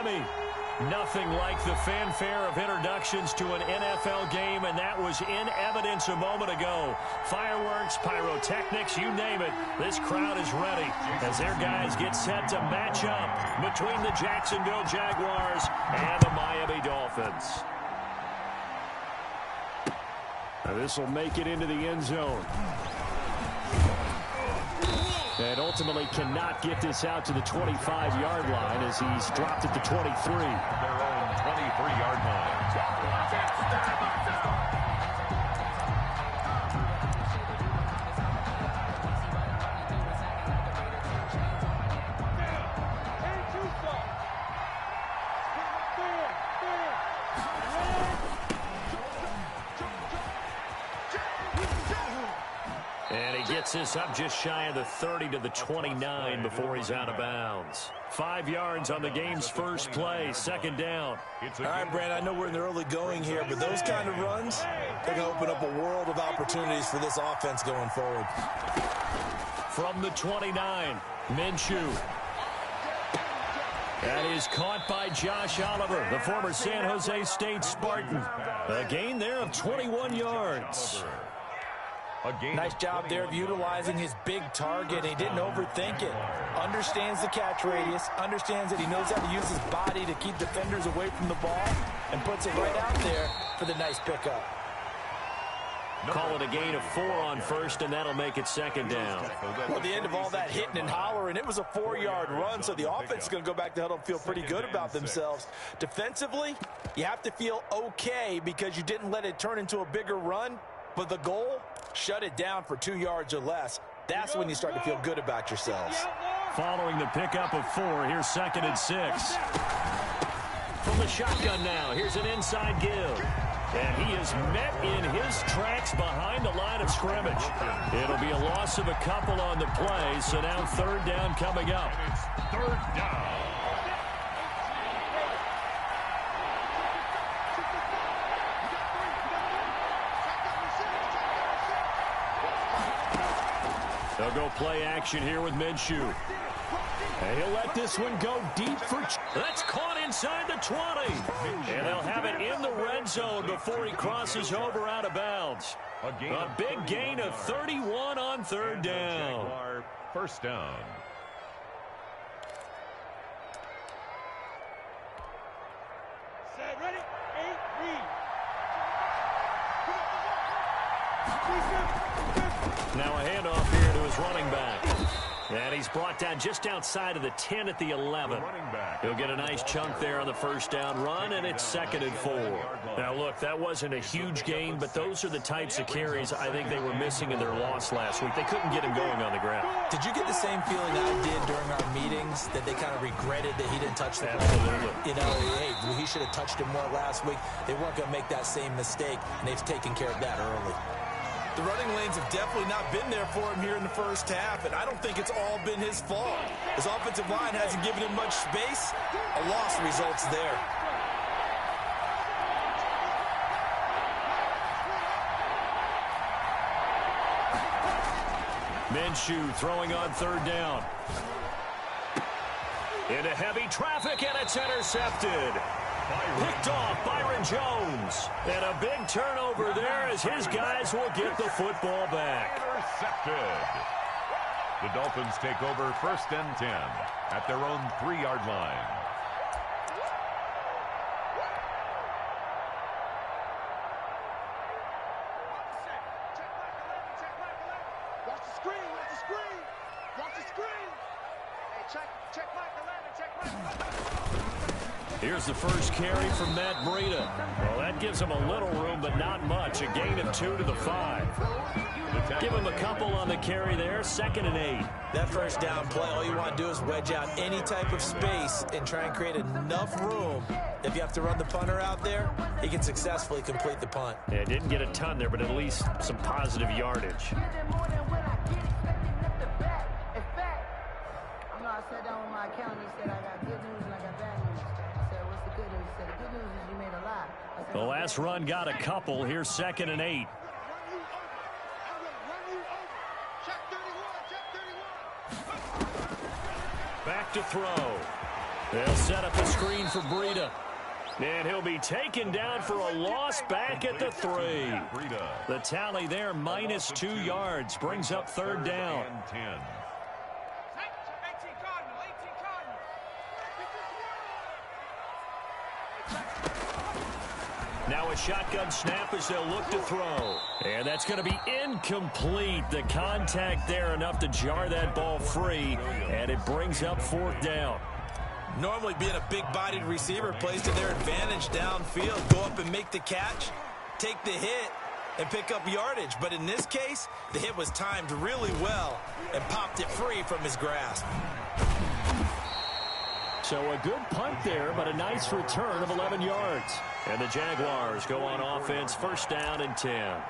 Miami. Nothing like the fanfare of introductions to an NFL game, and that was in evidence a moment ago. Fireworks, pyrotechnics, you name it. This crowd is ready as their guys get set to match up between the Jacksonville Jaguars and the Miami Dolphins. Now this will make it into the end zone. And ultimately cannot get this out to the 25-yard line as he's dropped at the 23. Their own 23-yard line. And he gets this up just shy of the 30 to the 29 before he's out of bounds. 5 yards on the game's first play, second down. All right, Brand, I know we're in the early going here, but those kind of runs, they're going to open up a world of opportunities for this offense going forward. From the 29, Minshew. That is caught by Josh Oliver, the former San Jose State Spartan. A gain there of 21 yards. Nice job there of utilizing his big target. He didn't overthink it. Understands the catch radius. Understands that he knows how to use his body to keep defenders away from the ball. And puts it right out there for the nice pickup. Call it a gain of 4 on first, and that'll make it second down. Well, at the end of all that hitting and hollering, it was a 4-yard run, so the offense is going to go back to huddle and feel pretty good about themselves. Defensively, you have to feel okay because you didn't let it turn into a bigger run. But the goal, shut it down for 2 yards or less. That's when you start to feel good about yourselves. Following the pickup of 4, here's second and 6. From the shotgun now, here's an inside give. And he is met in his tracks behind the line of scrimmage. It'll be a loss of a couple on the play, so now third down coming up. Third down. They'll go play action here with Minshew. And he'll let this one go deep for... That's caught inside the 20. And they'll have it in the red zone before he crosses over out of bounds. A big gain of 31 on third down. First down. Set, ready, 8, read. Now a handoff here to his running back. And he's brought down just outside of the 10 at the 11. He'll get a nice chunk there on the first down run, and it's second and 4. Now, look, that wasn't a huge gain, but those are the types of carries I think they were missing in their loss last week. They couldn't get him going on the ground. Did you get the same feeling I did during our meetings, that they kind of regretted that he didn't touch the ball? Absolutely. You know, hey, he should have touched him more last week. They weren't going to make that same mistake, and they've taken care of that early. The running lanes have definitely not been there for him here in the first half, and I don't think it's all been his fault. His offensive line hasn't given him much space. A loss results there. Minshew throwing on third down. Into heavy traffic, and it's intercepted. Picked off Byron Jones. And a big turnover there as his guys will get the football back. Intercepted. The Dolphins take over first and 10 at their own 3-yard line. Watch the screen, watch the screen. Watch the screen. Hey, check Mike 11, check Mike. Here's the first carry from Matt Breida. Well, that gives him a little room, but not much. A gain of 2 to the 5. Give him a couple on the carry there. Second and 8. That first down play, all you want to do is wedge out any type of space and try and create enough room. If you have to run the punter out there, he can successfully complete the punt. Yeah, didn't get a ton there, but at least some positive yardage. I sat down with my accountant. He said, I got good news and I got bad news. I said, what's the good news? He said, the good news is you made a lot. I said, The last run got a couple. Here's second and 8. Back to throw. They'll set up a screen for Breida. And he'll be taken down for a loss back at the 3. The tally there, minus 2 yards, brings up third down. Now a shotgun snap as they'll look to throw. And that's going to be incomplete. The contact there enough to jar that ball free. And it brings up fourth down. Normally being a big-bodied receiver plays to their advantage downfield. Go up and make the catch, take the hit, and pick up yardage. But in this case, the hit was timed really well and popped it free from his grasp. So a good punt there, but a nice return of 11 yards. And the Jaguars go on offense, first down and 10.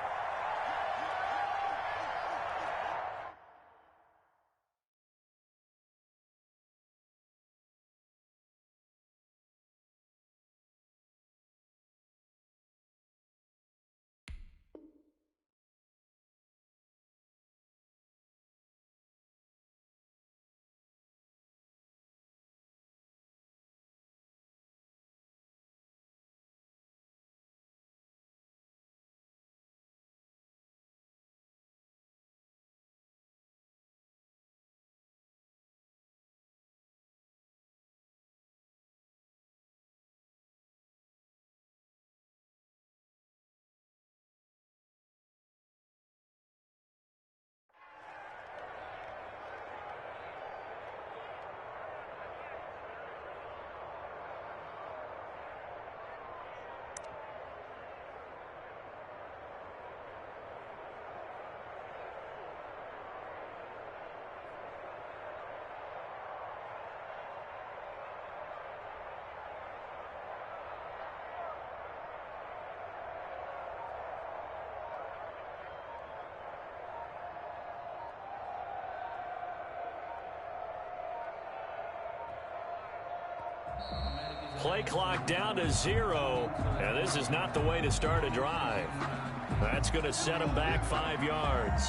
Play clock down to 0, and this is not the way to start a drive. That's going to set him back 5 yards.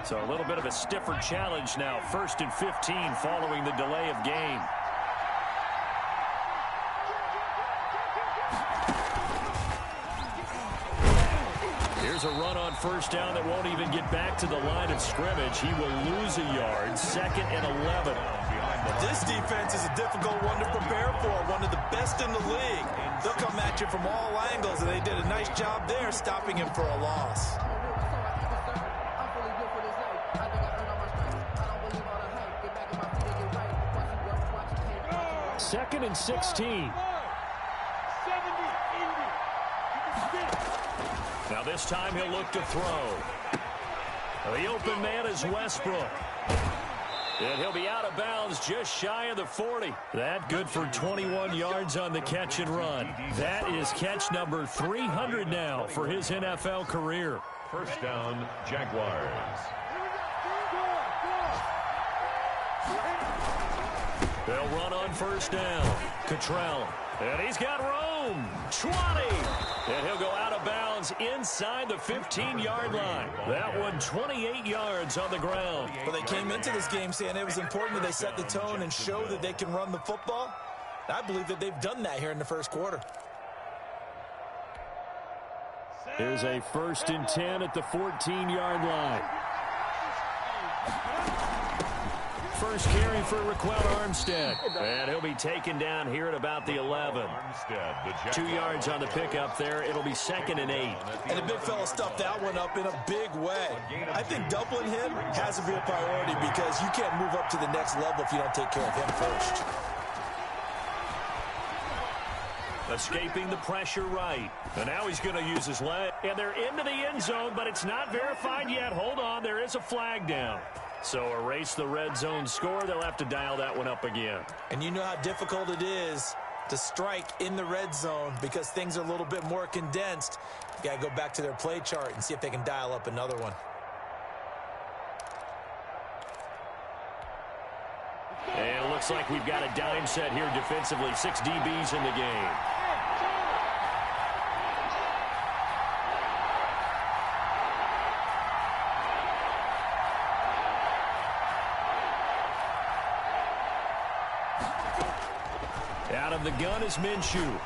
So a little bit of a stiffer challenge now. 1st and 15 following the delay of game. Here's a run on first down that won't even get back to the line of scrimmage. He will lose a yard. 2nd and 11. This defense is a difficult one to prepare for. One of the best in the league. They'll come at you from all angles, and they did a nice job there stopping him for a loss. 2nd and 16. Now this time he'll look to throw. The open man is Westbrook. And he'll be out of bounds just shy of the 40. That good for 21 yards on the catch and run. That is catch number 300 now for his NFL career. First down, Jaguars. They'll run on first down. Cottrell. And he's got room. 20. And he'll go out of bounds inside the 15-yard line. That one 28 yards on the ground. Well, they came into this game saying it was important that they set the tone and show that they can run the football. I believe that they've done that here in the first quarter. Here's a 1st and 10 at the 14-yard line. First carry for Raquel Armstead. And he'll be taken down here at about the 11. 2 yards on the pickup there. It'll be 2nd and 8. And the big fella stuffed that one up in a big way. I think doubling him has to be a priority because you can't move up to the next level if you don't take care of him first. Escaping the pressure right. And now he's going to use his leg. And they're into the end zone, but it's not verified yet. Hold on, there is a flag down. So erase the red zone score. They'll have to dial that one up again. And you know how difficult it is to strike in the red zone because things are a little bit more condensed. You got to go back to their play chart and see if they can dial up another one. And it looks like we've got a dime set here defensively. 6 DBs in the game. Out of the gun is Minshew.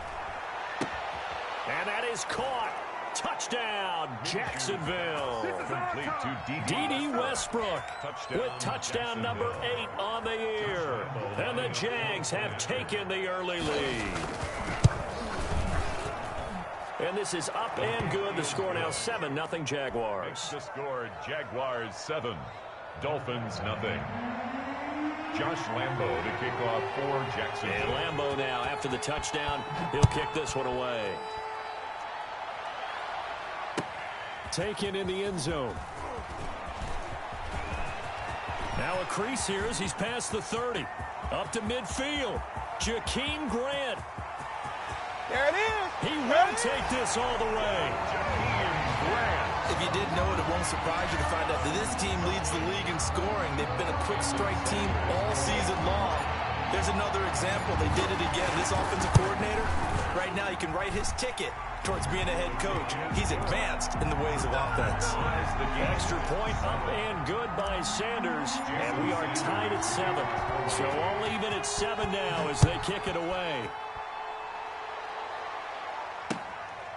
And that is caught. Touchdown, Jacksonville. Complete to D.D. Westbrook with touchdown number 8 on the year. And the Jags have taken the early lead. And this is up and good. The score now 7-0 Jaguars. The score, Jaguars 7, Dolphins nothing. Josh Lambo to kick off for Jacksonville. And Lambo now, after the touchdown, he'll kick this one away. Taken in the end zone. Now a crease here as he's past the 30. Up to midfield. Jakeem Grant. There it is. He will take this all the way. Jakeem Grant. If you didn't know it, it won't surprise you to find out that this team leads the league in scoring. They've been a quick strike team all season long. There's another example. They did it again. This offensive coordinator, right now, you can write his ticket towards being a head coach. He's advanced in the ways of offense. Extra point up and good by Sanders. And we are tied at 7. So all even at 7 now as they kick it away.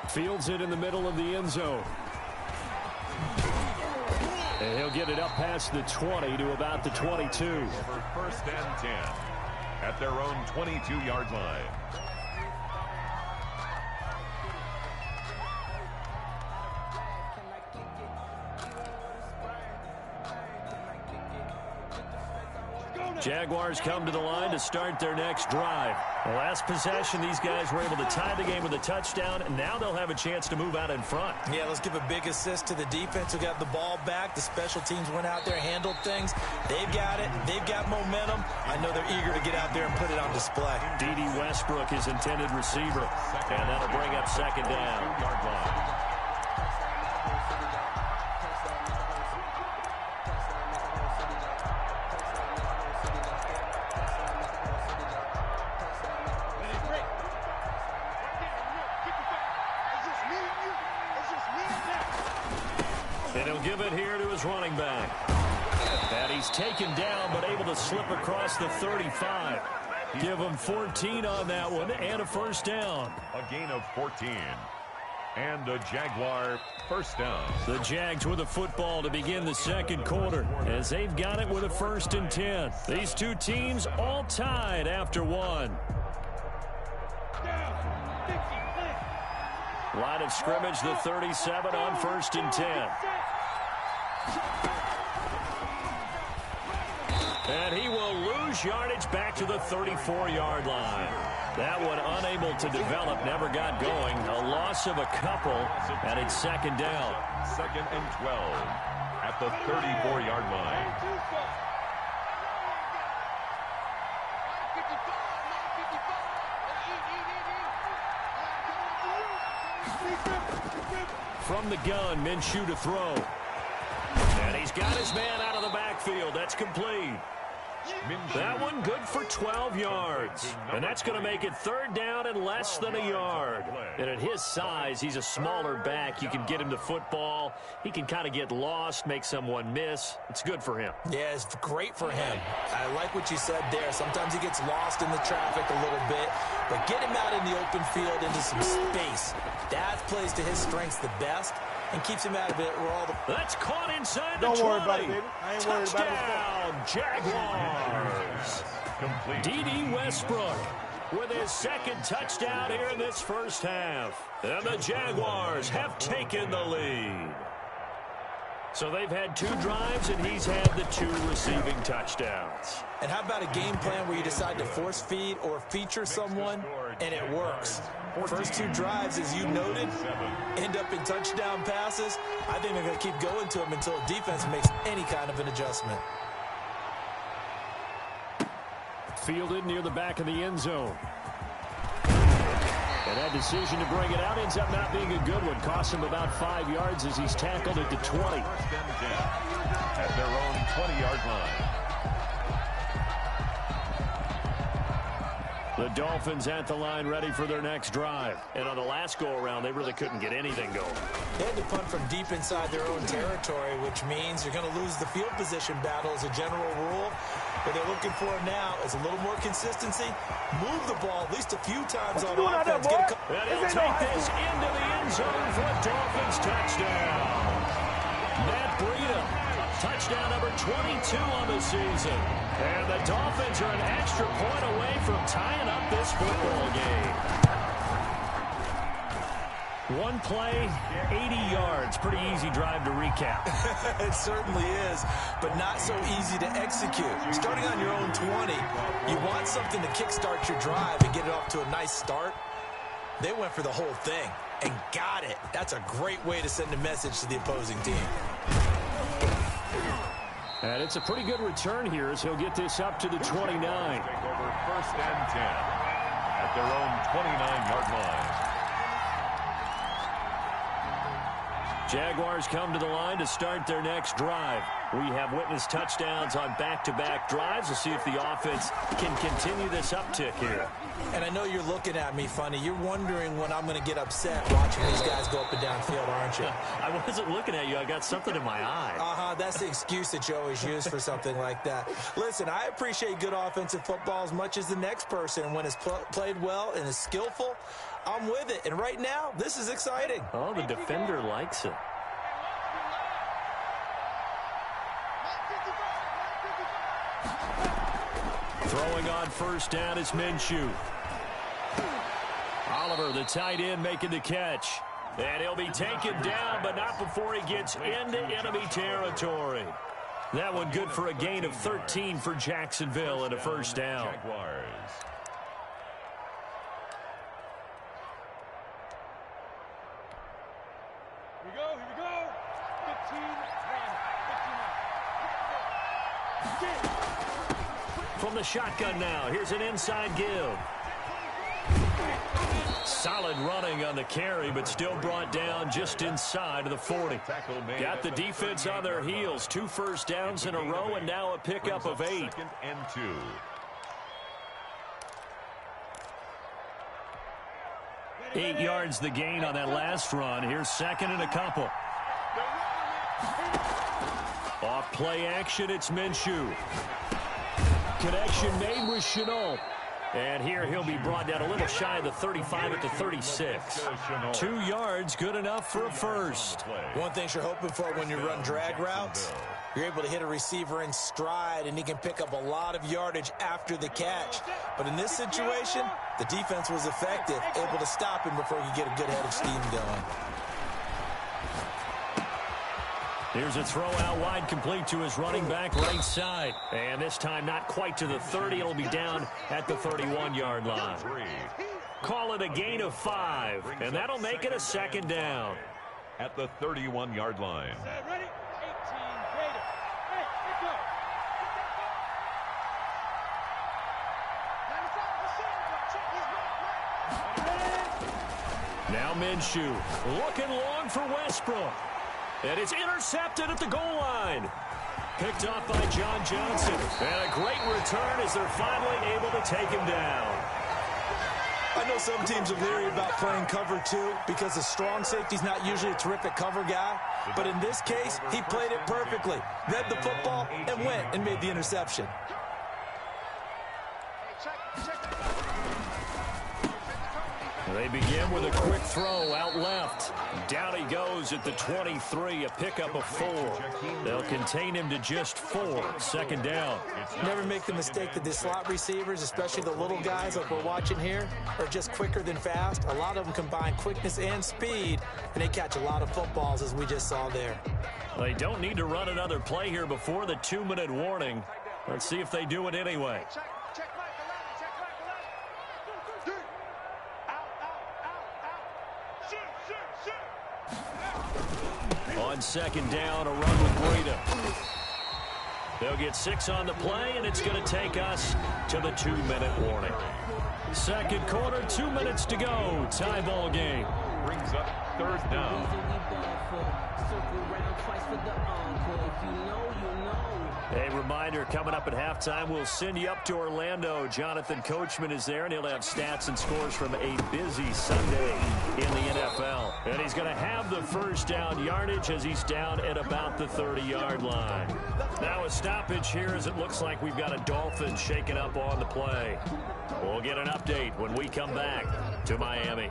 Fields it in the middle of the end zone. And he'll get it up past the 20 to about the 22. For first and 10 at their own 22-yard line. Jaguars come to the line to start their next drive. The last possession, these guys were able to tie the game with a touchdown, and now they'll have a chance to move out in front. Yeah, let's give a big assist to the defense who got the ball back. The special teams went out there, handled things. They've got it. They've got momentum. I know they're eager to get out there and put it on display. D.D. Westbrook, his intended receiver, and that'll bring up second down. 2-yard line. And he'll give it here to his running back. And he's taken down, but able to slip across the 35. Give him 14 on that one and a first down. A gain of 14. And a Jaguar first down. The Jags with a football to begin the second quarter as they've got it with a 1st and 10. These two teams all tied after one. Line of scrimmage, the 37 on 1st and 10. And he will lose yardage back to the 34-yard line. That one unable to develop, never got going. A loss of a couple, and it's second down. 2nd and 12 at the 34-yard line. From the gun, Minshew to throw. And he's got his man out of the backfield. That's complete. That one good for 12 yards. And that's going to make it 3rd down and less than a yard. And at his size, he's a smaller back. You can get him to football. He can kind of get lost, make someone miss. It's good for him. Yeah, it's great for him. I like what you said there. Sometimes he gets lost in the traffic a little bit. But get him out in the open field into some space. That plays to his strengths the best and keeps him out of it where all the... That's caught inside the 20. Don't worry about it, baby. I ain't worried about it. Jaguars. Complete. D.D. Westbrook with his 2nd touchdown here in this first half. And the Jaguars have taken the lead. So they've had 2 drives, and he's had the 2 receiving touchdowns. And how about a game plan where you decide to force feed or feature someone, and it works? First 2 drives, as you noted, end up in touchdown passes. I think they're going to keep going to them until the defense makes any kind of an adjustment. Fielded near the back of the end zone. And that decision to bring it out ends up not being a good one. Costs him about 5 yards as he's tackled at the 20. First and 10 at their own 20-yard line. The Dolphins at the line ready for their next drive. And on the last go-around, they really couldn't get anything going. They had to punt from deep inside their own territory, which means you're going to lose the field position battle as a general rule. What they're looking for now is a little more consistency. Move the ball at least a few times on offense. And he'll take this into the end zone for a Dolphins touchdown. Matt Breida, touchdown number 22 on the season. And the Dolphins are an extra point away from tying up this football game. One play, 80 yards. Pretty easy drive to recap. It certainly is, but not so easy to execute. Starting on your own 20, you want something to kickstart your drive and get it off to a nice start. They went for the whole thing and got it. That's a great way to send a message to the opposing team. And it's a pretty good return here as he'll get this up to the 29. Take over first and 10 at their own 29-yard line. Jaguars come to the line to start their next drive. We have witnessed touchdowns on back-to-back drives. We'll see if the offense can continue this uptick here. And I know you're looking at me funny. You're wondering when I'm going to get upset watching these guys go up and down field, aren't you? I wasn't looking at you. I got something in my eye. That's the excuse that you always use for something like that. Listen, I appreciate good offensive football as much as the next person. When it's played well and is skillful, I'm with it. And right now, this is exciting. Oh, the defender likes it. Throwing on first down is Minshew. Oliver, the tight end, making the catch. And he'll be taken down, but not before he gets into enemy territory. That one good for a gain of 13 for Jacksonville and a first down. Jaguars. Here we go, here we go. 15-1. From the shotgun now, here's an inside give. Solid running on the carry, but still brought down just inside of the 40. Got the defense on their heels. 2 first downs in a row, and now a pickup of 8. Second and 2. Eight yards the gain on that last run. Here's second and a couple. Off play action, it's Minshew. Connection made with Chenault. And here he'll be brought down a little shy of the 35 at the 36. 2 yards, good enough for a first. One thing you're hoping for when you run drag routes, you're able to hit a receiver in stride, and he can pick up a lot of yardage after the catch. But in this situation, the defense was effective, able to stop him before he could get a good head of steam going. Here's a throw out wide, complete to his running back right side. And this time not quite to the 30. It'll be down at the 31-yard line. Call it a gain of 5, and that'll make it a second down. At the 31-yard line. Ready? 18, Vader. Hey, let's go. Now Minshew looking long for Westbrook. And it's intercepted at the goal line. Picked off by John Johnson. And a great return as they're finally able to take him down. I know some teams are leery about playing cover 2 because the strong safety's not usually a terrific cover guy. But in this case, he played it perfectly. Read the football and went and made the interception. They begin with a quick throw out left. Down he goes at the 23, a pickup of 4. They'll contain him to just 4. Second down. Never make the mistake that the slot receivers, especially the little guys like we're watching here, are just quicker than fast. A lot of them combine quickness and speed, and they catch a lot of footballs, as we just saw there. They don't need to run another play here before the 2-minute warning. Let's see if they do it anyway. On second down, a run with Breida. They'll get 6 on the play, and it's going to take us to the 2-minute warning. Second quarter, 2 minutes to go. Tie ball game. Brings up third down. A reminder, coming up at halftime, we'll send you up to Orlando. Jonathan Coachman is there, and he'll have stats and scores from a busy Sunday in the NFL. And he's going to have the first down yardage as he's down at about the 30-yard line. Now a stoppage here as it looks like we've got a Dolphin shaking up on the play. We'll get an update when we come back to Miami.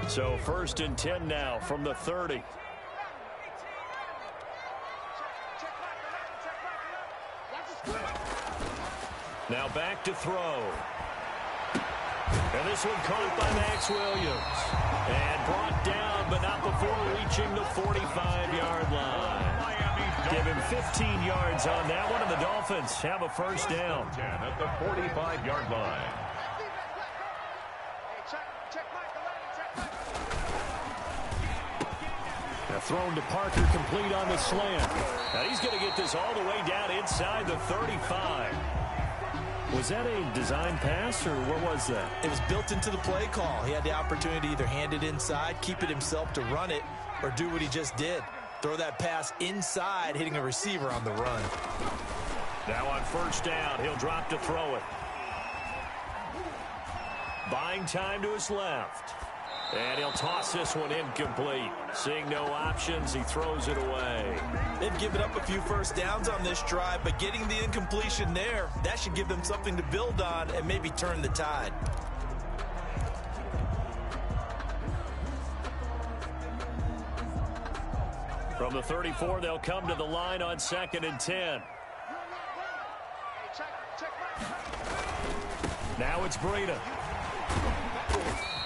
So 1st and 10 now from the 30. Now back to throw. And this one caught by Max Williams. And brought down, but not before reaching the 45-yard line. Give him 15 yards on that one, and the Dolphins have a first down. 10 at the 45-yard line. Now thrown to Parker, complete on the slant. Now he's going to get this all the way down inside the 35. Was that a design pass, or what was that? It was built into the play call. He had the opportunity to either hand it inside, keep it himself to run it, or do what he just did. Throw that pass inside, hitting a receiver on the run. Now on first down, he'll drop to throw it. Buying time to his left. And he'll toss this one incomplete. Seeing no options, he throws it away. They've given up a few first downs on this drive, but getting the incompletion there, that should give them something to build on and maybe turn the tide. From the 34, they'll come to the line on 2nd and 10. Now it's Breida.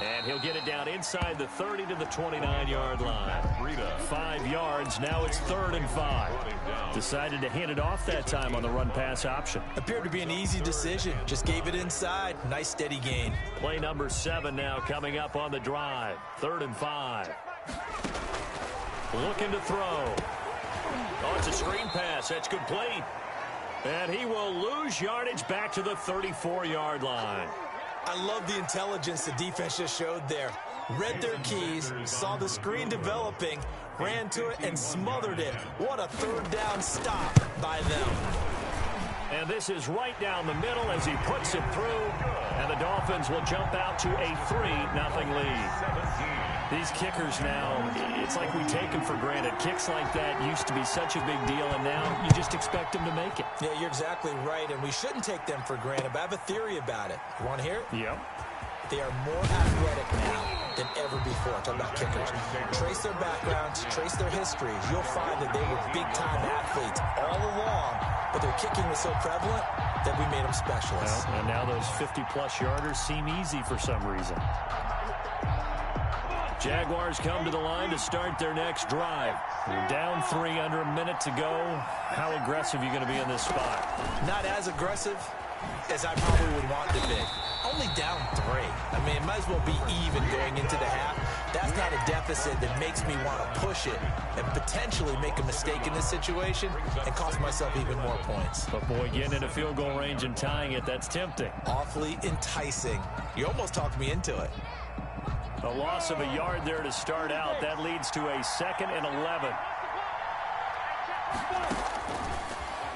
And he'll get it down inside the 30 to the 29-yard line. 5 yards. Now it's 3rd and 5. Decided to hand it off that time on the run-pass option. Appeared to be an easy decision. Just gave it inside. Nice steady gain. Play number 7 now coming up on the drive. 3rd and 5. Looking to throw. Oh, it's a screen pass. That's complete. And he will lose yardage back to the 34-yard line. I love the intelligence the defense just showed there. Read their keys, saw the screen developing, ran to it, and smothered it. What a third down stop by them. And this is right down the middle as he puts it through. And the Dolphins will jump out to a 3-0 lead. These kickers now, it's like we take them for granted. Kicks like that used to be such a big deal, and now you just expect them to make it. Yeah, you're exactly right, and we shouldn't take them for granted, but I have a theory about it. You want to hear it? Yep. They are more athletic now than ever before. Talking about kickers. Trace their backgrounds, trace their histories. You'll find that they were big-time athletes all along, but their kicking was so prevalent that we made them specialists. Well, and now those 50-plus yarders seem easy for some reason. Jaguars come to the line to start their next drive. We're down 3 under a minute to go. How aggressive are you going to be in this spot? Not as aggressive as I probably would want to be. Only down 3. I mean, it might as well be even going into the half. That's not a deficit that makes me want to push it and potentially make a mistake in this situation and cost myself even more points. But, boy, getting into field goal range and tying it, that's tempting. Awfully enticing. You almost talked me into it. A loss of a yard there to start out. That leads to a 2nd and 11.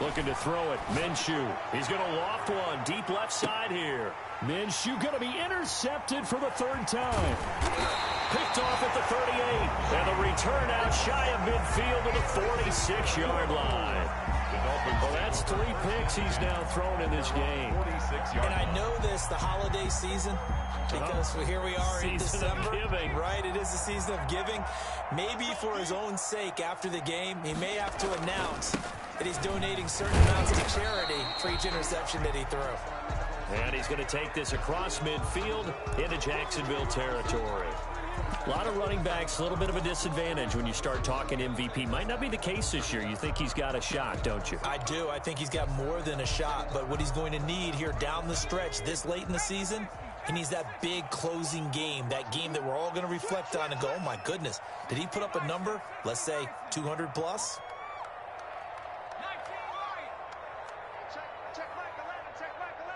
Looking to throw it. Minshew. He's going to loft one. Deep left side here. Minshew going to be intercepted for the 3rd time. Picked off at the 38. And the return out shy of midfield to the 46-yard line. Well, that's 3 picks he's now thrown in this game. And I know this, the holiday season, because here we are in December. Right, it is the season of giving. Maybe for his own sake after the game, he may have to announce that he's donating certain amounts to charity for each interception that he threw. And he's going to take this across midfield into Jacksonville territory. A lot of running backs, a little bit of a disadvantage when you start talking MVP. Might not be the case this year. You think he's got a shot, don't you? I do. I think he's got more than a shot. But what he's going to need here down the stretch this late in the season, he needs that big closing game, that game that we're all going to reflect on and go, oh, my goodness, did he put up a number, let's say 200 plus? Check Mike 11.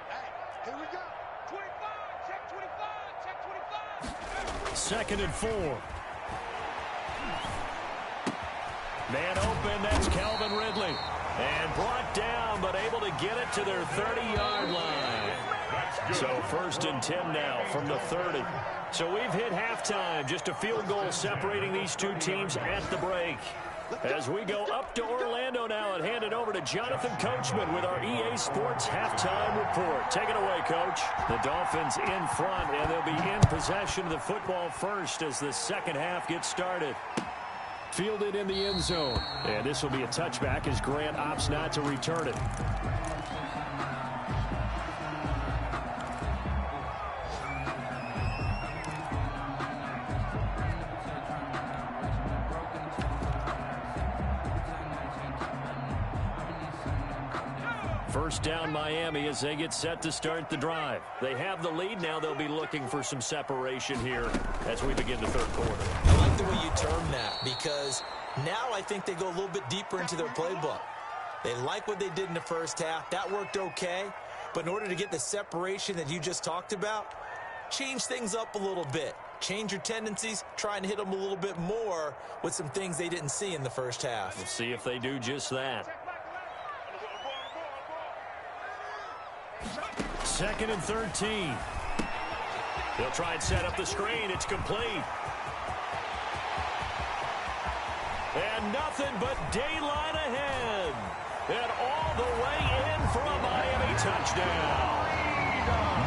Hey, here we go. 2nd and 4. Man open, that's Calvin Ridley. And brought down, but able to get it to their 30-yard line. So 1st and 10 now from the 30. So we've hit halftime. Just a field goal separating these two teams at the break. As we go up to Orlando now and hand it over to Jonathan Coachman with our EA Sports halftime report. Take it away, Coach. The Dolphins in front, and they'll be in possession of the football first as the second half gets started. Fielded in the end zone. And this will be a touchback as Grant opts not to return it. First down Miami as they get set to start the drive. They have the lead. Now they'll be looking for some separation here as we begin the third quarter. I like the way you term that because now I think they go a little bit deeper into their playbook. They like what they did in the first half. That worked okay. But in order to get the separation that you just talked about, change things up a little bit. Change your tendencies. Try and hit them a little bit more with some things they didn't see in the first half. We'll see if they do just that. 2nd and 13. They'll try and set up the screen. It's complete. And nothing but daylight ahead. And all the way in for a Miami touchdown.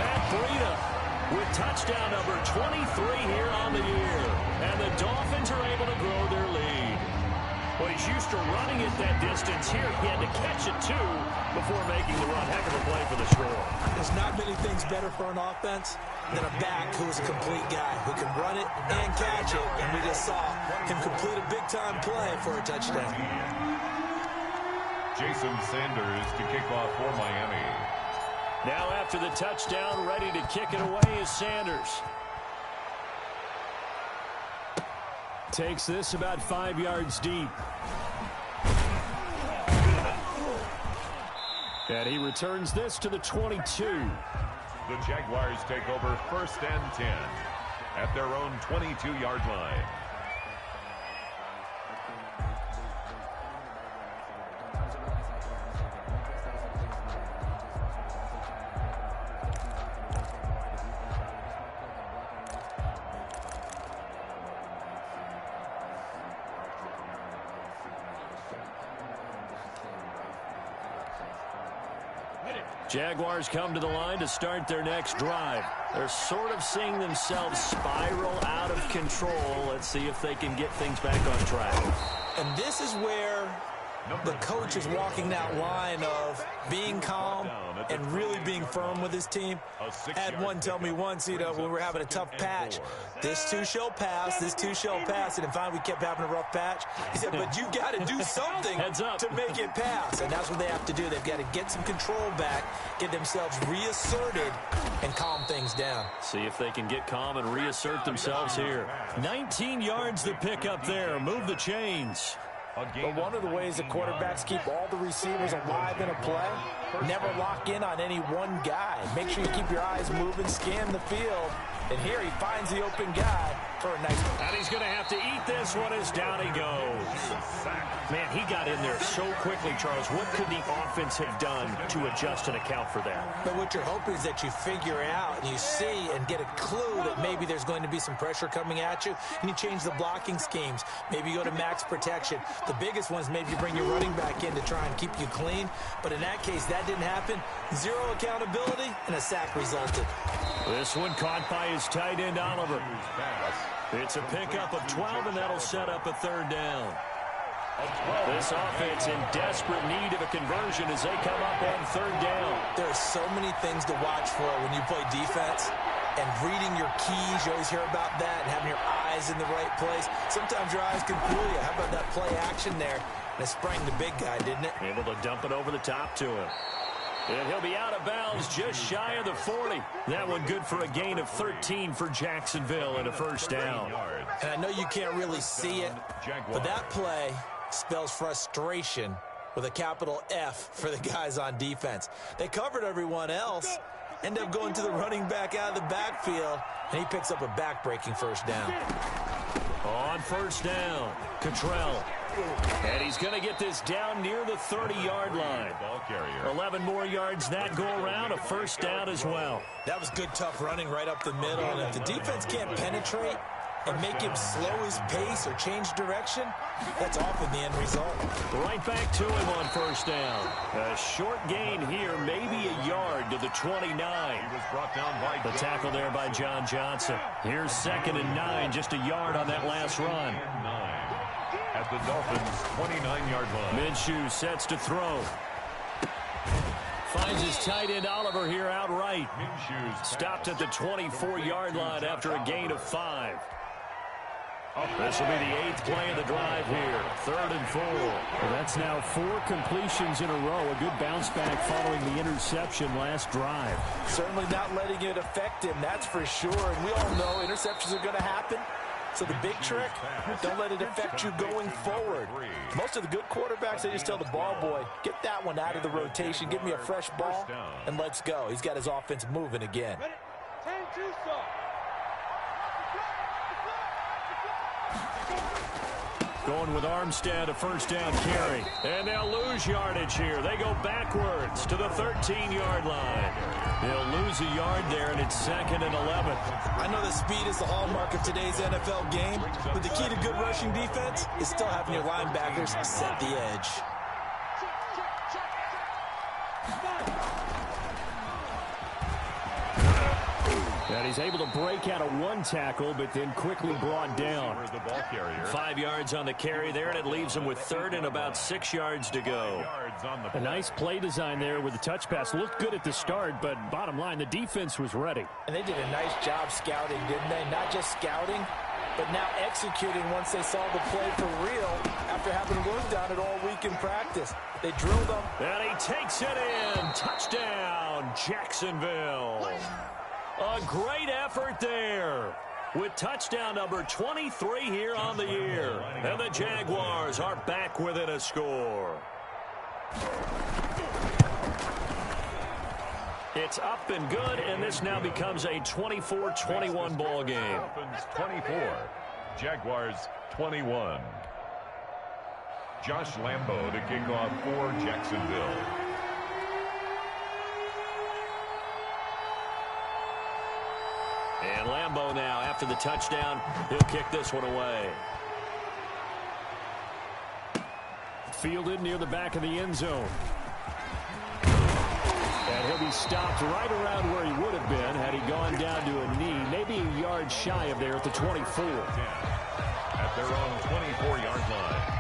Matt Breida with touchdown number 23 here on the year. And the Dolphins are able to grow their lead. Well, he's used to running it that distance. Here he had to catch it, too, before making the run. Heck of a play for the score. There's not many things better for an offense than a back who is a complete guy, who can run it and catch it. And we just saw him complete a big-time play for a touchdown. Jason Sanders to kick off for Miami. Now after the touchdown, ready to kick it away is Sanders. Takes this about 5 yards deep. And he returns this to the 22. The Jaguars take over 1st and 10 at their own 22-yard line. Jaguars come to the line to start their next drive. They're sort of seeing themselves spiral out of control. Let's see if they can get things back on track. And this is where the coach is walking that line of being calm and really being firm with his team. I had one tell me once, when we were having a tough patch, this too shall pass, this too shall pass. And finally we kept having a rough patch. He said, but you got to do something to make it pass. And that's what they have to do. They've got to get some control back, get themselves reasserted, and calm things down. See if they can get calm and reassert themselves here. 19 yards to pick up there. Move the chains. But one of the ways that quarterbacks keep all the receivers alive in a play, never lock in on any one guy. Make sure you keep your eyes moving, scan the field. And here he finds the open guy for a nice one. And he's going to have to eat this one as down he goes. Man, he got in there so quickly, Charles. What could the offense have done to adjust and account for that? But what you're hoping is that you figure out and you see and get a clue that maybe there's going to be some pressure coming at you, and you change the blocking schemes. Maybe you go to max protection. The biggest one is maybe you bring your running back in to try and keep you clean. But in that case, that didn't happen. Zero accountability, and a sack resulted. This one caught by his tight end, Oliver. It's a pickup of 12, and that'll set up a third down. This offense in desperate need of a conversion as they come up on third down. There are so many things to watch for when you play defense. And reading your keys, you always hear about that, and having your eyes in the right place. Sometimes your eyes can fool you. How about that play action there? And it sprang the big guy, didn't it? Able to dump it over the top to him. And he'll be out of bounds just shy of the 40. That one good for a gain of 13 for Jacksonville and a first down. And I know you can't really see it, but that play spells frustration with a capital F for the guys on defense. They covered everyone else, End up going to the running back out of the backfield, and he picks up a back-breaking first down. On first down, Cottrell. And he's going to get this down near the 30-yard line. 11 more yards that go around, a first down as well. That was good, tough running right up the middle. And if the defense can't penetrate and make him slow his pace or change direction, that's often the end result. Right back to him on first down. A short gain here, maybe a yard to the 29. He was brought down by the tackle there by John Johnson. Here's 2nd and 9, just a yard on that last run. At the Dolphins' 29-yard line. Minshew sets to throw. Finds his tight end Oliver here outright. Stopped at the 24-yard line after a gain of 5. This will be the 8th play of the drive here. 3rd and 4. Well, that's now 4 completions in a row. A good bounce back following the interception last drive. Certainly not letting it affect him, that's for sure. And we all know interceptions are going to happen. So the big trick, don't let it affect you going forward. Most of the good quarterbacks, they just tell the ball boy, get that one out of the rotation, give me a fresh ball, and let's go. He's got his offense moving again. Going with Armstead, a first down carry. And they'll lose yardage here. They go backwards to the 13-yard line. They'll lose a yard there, and it's 2nd and 11. I know that speed is the hallmark of today's NFL game, but the key to good rushing defense is still having your linebackers set the edge. And he's able to break out of 1 tackle, but then quickly brought down. 5 yards on the carry there, and it leaves him with 3rd and about 6 yards to go. A nice play design there with the touch pass. Looked good at the start, but bottom line, the defense was ready. And they did a nice job scouting, didn't they? Not just scouting, but now executing once they saw the play for real after having worked on it all week in practice. They drilled them. And he takes it in. Touchdown, Jacksonville. A great effort there with touchdown number 23 here on the year. And the Jaguars are back within a score. It's up and good, and this now becomes a 24-21 ball game. Dolphins 24, Jaguars 21. Josh Lambo to kick off for Jacksonville. And Lambo now, after the touchdown, he'll kick this one away. Fielded near the back of the end zone. And he'll be stopped right around where he would have been had he gone down to a knee, maybe a yard shy of there at the 24. At their own 24-yard line.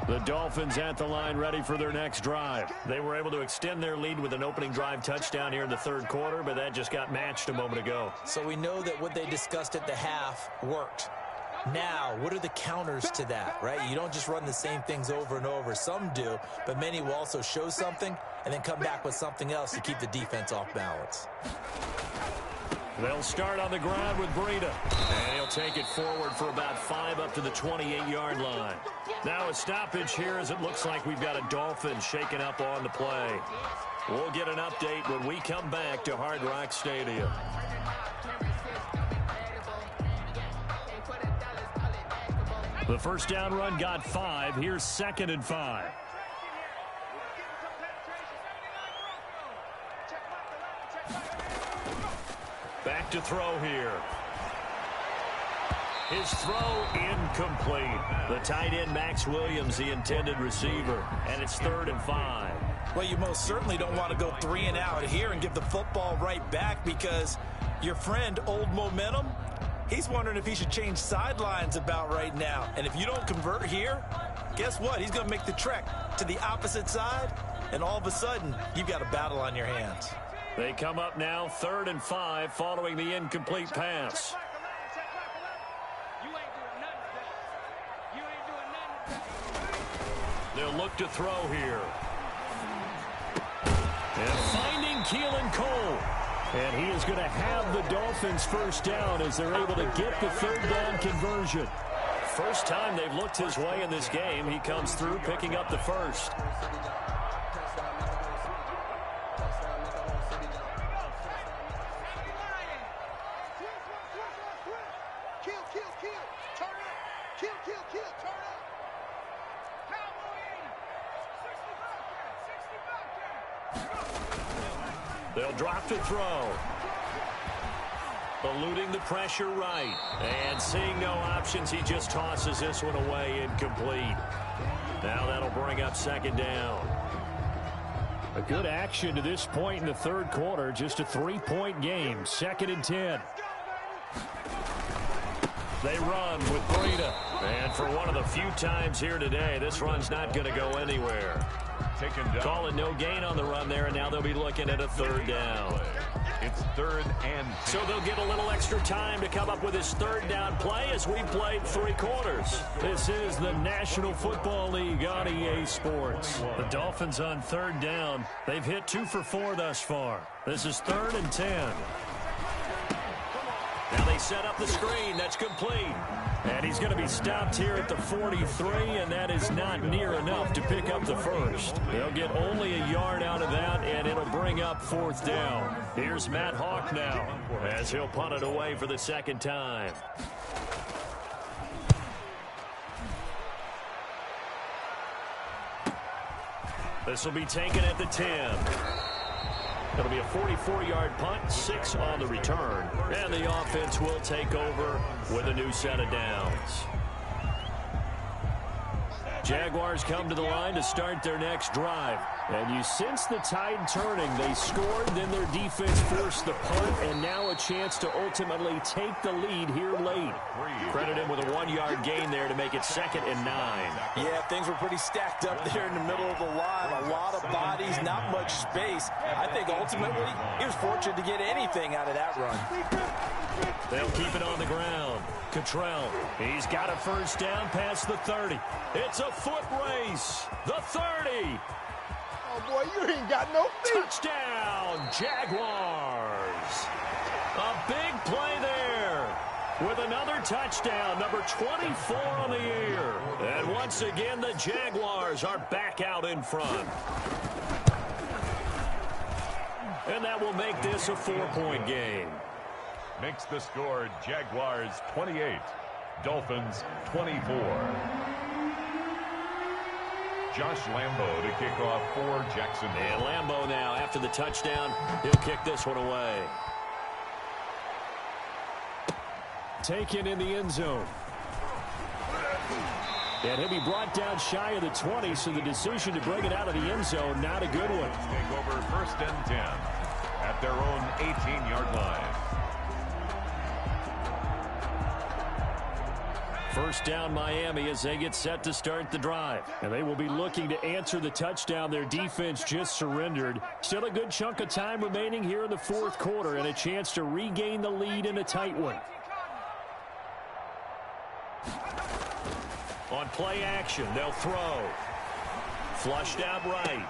The Dolphins at the line ready for their next drive. They were able to extend their lead with an opening drive touchdown here in the 3rd quarter, but that just got matched a moment ago. So we know that what they discussed at the half worked. Now, what are the counters to that, right? You don't just run the same things over and over. Some do, but many will also show something and then come back with something else to keep the defense off balance. They'll start on the ground with Breida. And he'll take it forward for about 5 up to the 28-yard line. Now a stoppage here as it looks like we've got a Dolphin shaken up on the play. We'll get an update when we come back to Hard Rock Stadium. The first down run got 5. Here's 2nd and 5. Back to throw here. His throw incomplete. The tight end, Max Williams, the intended receiver. And it's 3rd and 5. Well, you most certainly don't want to go 3 and out here and give the football right back because your friend, Old Momentum, he's wondering if he should change sidelines about right now. And if you don't convert here, guess what? He's going to make the trek to the opposite side, and all of a sudden, you've got a battle on your hands. They come up now 3rd and 5 following the incomplete pass. They'll look to throw here. And finding Keelan Cole. And he is going to have the Dolphins first down as they're able to get the third down conversion. First time they've looked his way in this game. He comes through picking up the first. They'll drop to throw. Eluding the pressure right. And seeing no options, he just tosses this one away incomplete. Now that'll bring up second down. A good action to this point in the third quarter. Just a 3-point game. 2nd and 10. They run with Breida. And for one of the few times here today, this run's not going to go anywhere. Calling no gain on the run there, and now they'll be looking at a third down. It's 3rd and 10. So they'll get a little extra time to come up with his third down play as we played 3 quarters. This is the National Football League on EA Sports. The Dolphins on third down. They've hit 2 for 4 thus far. This is 3rd and 10. Now they set up the screen. That's complete. And he's going to be stopped here at the 43, and that is not near enough to pick up the first. They'll get only a yard out of that, and it'll bring up 4th down. Here's Matt Hawk now as he'll punt it away for the second time. This will be taken at the 10. It'll be a 44-yard punt, 6 on the return. And the offense will take over with a new set of downs. Jaguars come to the line to start their next drive. And you sense the tide turning. They scored, then their defense forced the punt, and now a chance to ultimately take the lead here late. Credit him with a 1-yard gain there to make it 2nd and 9. Yeah, things were pretty stacked up there in the middle of the line. A lot of bodies, not much space. I think ultimately he was fortunate to get anything out of that run. They'll keep it on the ground. Cottrell, he's got a first down past the 30. It's a foot race. The 30. Oh, boy, you ain't got no feet. Touchdown, Jaguars. A big play there with another touchdown, number 24 on the year. And once again, the Jaguars are back out in front. And that will make this a 4-point game. Makes the score Jaguars 28, Dolphins 24. Josh Lambo to kick off for Jacksonville. And Lambo now, after the touchdown, he'll kick this one away. Taken in the end zone. And he'll be brought down shy of the 20, so the decision to bring it out of the end zone, not a good one. Take over 1st and 10 at their own 18-yard line. First down Miami as they get set to start the drive. And they will be looking to answer the touchdown their defense just surrendered. Still a good chunk of time remaining here in the 4th quarter and a chance to regain the lead in a tight one. On play action, they'll throw. Flushed out right.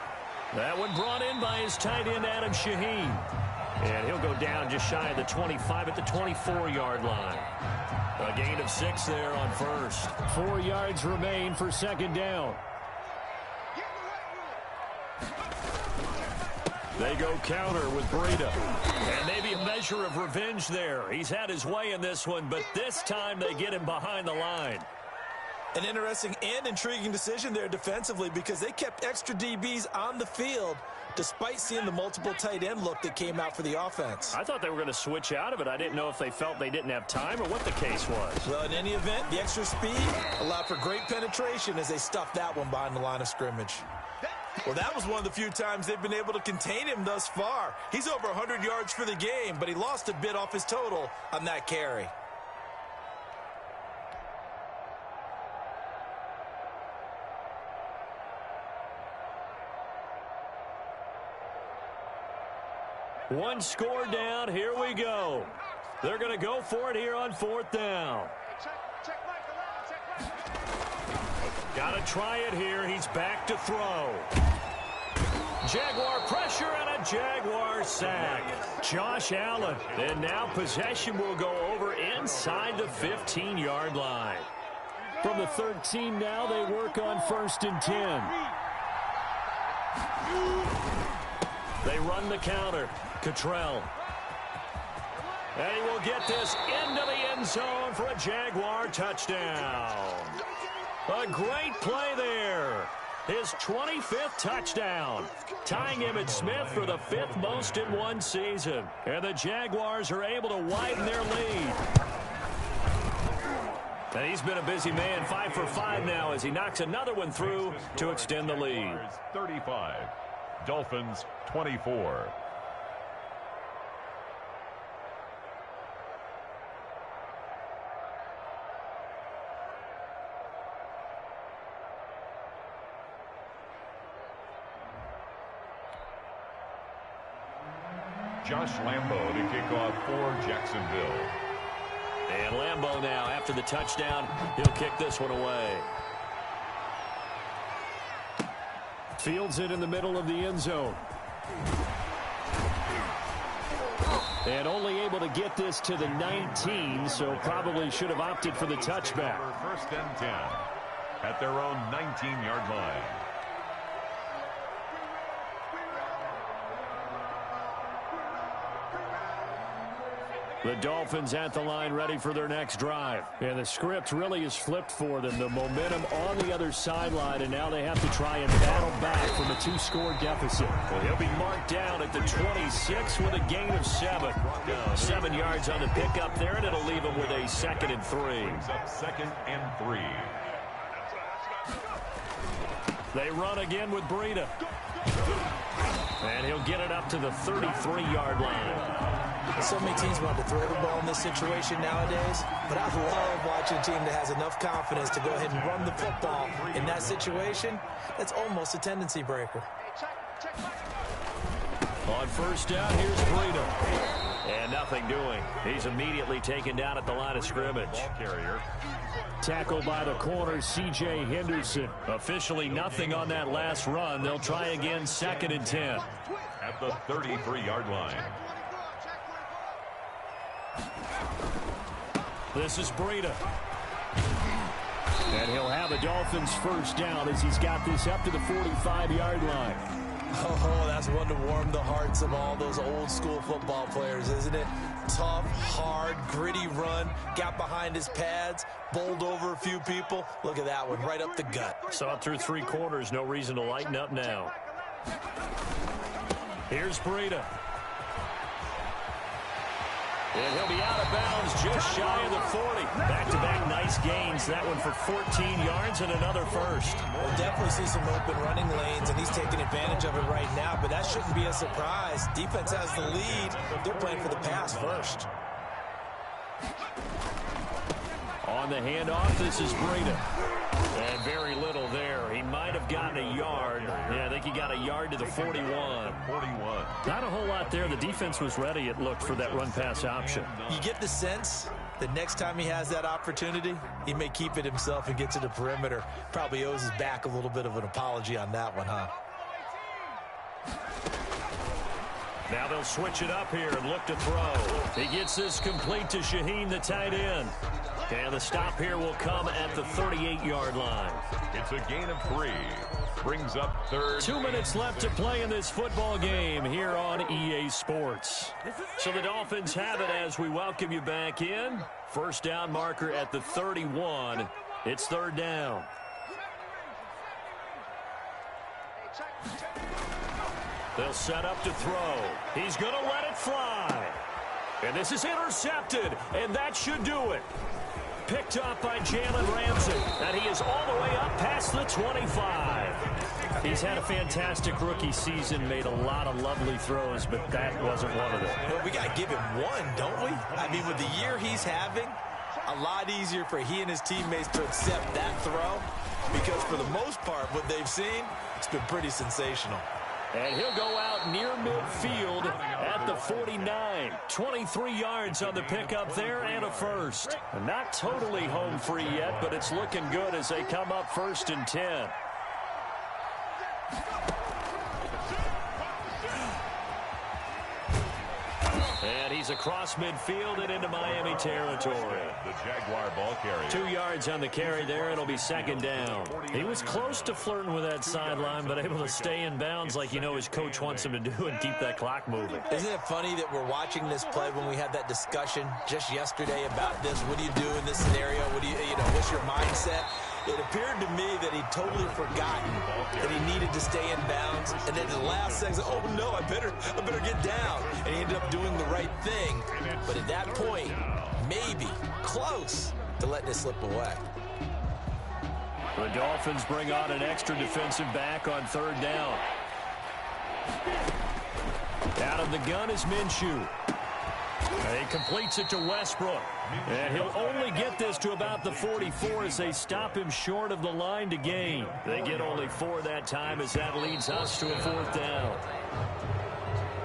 That one brought in by his tight end, Adam Shaheen. And he'll go down just shy of the 25 at the 24-yard line. A gain of 6 there on first. 4 yards remain for second down. They go counter with Breida. And maybe a measure of revenge there. He's had his way in this one, but this time they get him behind the line. An interesting and intriguing decision there defensively because they kept extra DBs on the field despite seeing the multiple tight end look that came out for the offense. I thought they were going to switch out of it. I didn't know if they felt they didn't have time or what the case was. Well, in any event, the extra speed allowed for great penetration as they stuffed that one behind the line of scrimmage. Well, that was one of the few times they've been able to contain him thus far. He's over 100 yards for the game, but he lost a bit off his total on that carry. One score down. Here we go. They're going to go for it here on 4th down. Got to try it here. He's back to throw. Jaguar pressure and a Jaguar sack. Josh Allen. And now possession will go over inside the 15-yard line. From the 13 now, they work on 1st and 10. They run the counter. Cottrell. And he will get this into the end zone for a Jaguar touchdown. A great play there. His 25th touchdown, tying Emmitt Smith for the 5th most in one season. And the Jaguars are able to widen their lead. And he's been a busy man, 5 for 5 now as he knocks another one through to extend the lead. 35, Dolphins 24. Josh Lambo to kick off for Jacksonville. And Lambo now, after the touchdown, he'll kick this one away. Fields it in the middle of the end zone. And only able to get this to the 19, so probably should have opted for the touchback. 1st and 10 at their own 19-yard line. The Dolphins at the line ready for their next drive. And the script really is flipped for them. The momentum on the other sideline, and now they have to try and battle back from a 2-score deficit. Well, he'll be marked down at the 26 with a gain of 7. 7 yards on the pickup there, and it'll leave him with a 2nd and 3. Brings up 2nd and 3. They run again with Breida. And he'll get it up to the 33-yard line. So many teams want to throw the ball in this situation nowadays, but I love watching a team that has enough confidence to go ahead and run the football in that situation. That's almost a tendency breaker. On 1st down, here's Breida. And nothing doing. He's immediately taken down at the line of scrimmage. Ball carrier. Tackled by the corner, C.J. Henderson. Officially nothing on that last run. They'll try again, 2nd and 10. At the 33-yard line. This is Breida. And he'll have a Dolphins 1st down as he's got this up to the 45-yard line. Oh, that's one to warm the hearts of all those old school football players, isn't it? Tough, hard, gritty run. Got behind his pads, bowled over a few people. Look at that one, right up the gut. Saw it through 3 quarters. No reason to lighten up now. Here's Breida. And he'll be out of bounds just shy of the 40. Back-to-back nice gains. That one for 14 yards and another 1st. We'll definitely see some open running lanes, and he's taking advantage of it right now, but that shouldn't be a surprise. Defense has the lead. They're playing for the pass first. On the handoff, this is Breida. And very little there. He might have gotten a yard. Yeah, I think he got a yard to the 41. 41. Not a whole lot there. The defense was ready, it looked, for that run-pass option. You get the sense that next time he has that opportunity, he may keep it himself and get to the perimeter. Probably owes his back a little bit of an apology on that one, huh? Now they'll switch it up here and look to throw. He gets this complete to Shaheen, the tight end. And the stop here will come at the 38-yard line. It's a gain of 3. Brings up 3rd. 2 minutes left to play in this football game here on EA Sports. So the Dolphins have it as we welcome you back in. 1st down marker at the 31. It's 3rd down. They'll set up to throw. He's going to let it fly. And this is intercepted, and that should do it. Picked up by Jalen Ramsey, and he is all the way up past the 25. He's had a fantastic rookie season, made a lot of lovely throws, but that wasn't one of them. Well, we got to give him one, don't we? I mean, with the year he's having, a lot easier for he and his teammates to accept that throw, because for the most part, what they've seen, it's been pretty sensational. And he'll go out near midfield at the 49. 23 yards on the pickup there and a 1st. Not totally home free yet, but it's looking good as they come up 1st and 10. And he's across midfield and into Miami territory. The Jaguar ball carrier. 2 yards on the carry there. It'll be second down. He was close to flirting with that sideline, but able to stay in bounds like his coach wants him to do and keep that clock moving. Isn't it funny that we're watching this play when we had that discussion just yesterday about this? What do you do in this scenario? What do what's your mindset? It appeared to me that he'd totally forgotten that he needed to stay in bounds. And then the last second, oh no, I better get down. And he ended up doing the right thing. But at that point, maybe close to letting it slip away. The Dolphins bring on an extra defensive back on third down. Out of the gun is Minshew. He completes it to Westbrook. And he'll only get this to about the 44 as they stop him short of the line to gain. They get only 4 that time as that leads us to a fourth down.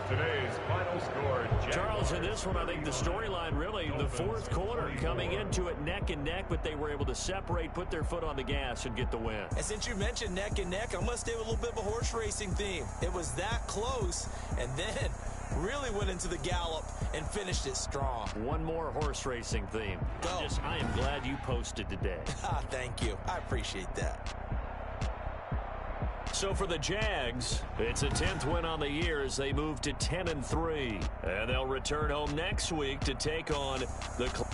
Today's final score. Charles, in this one, I think the storyline really, the fourth quarter, coming into it neck and neck, but they were able to separate, put their foot on the gas, and get the win. And since you mentioned neck and neck, I'm going to stay with a little bit of a horse racing theme. It was that close, and then really went into the gallop and finished it strong. One more horse racing theme. Go. I am glad you posted today. Thank you. I appreciate that. So for the Jags, it's a 10th win on the year as they move to 10-3. And they'll return home next week to take on the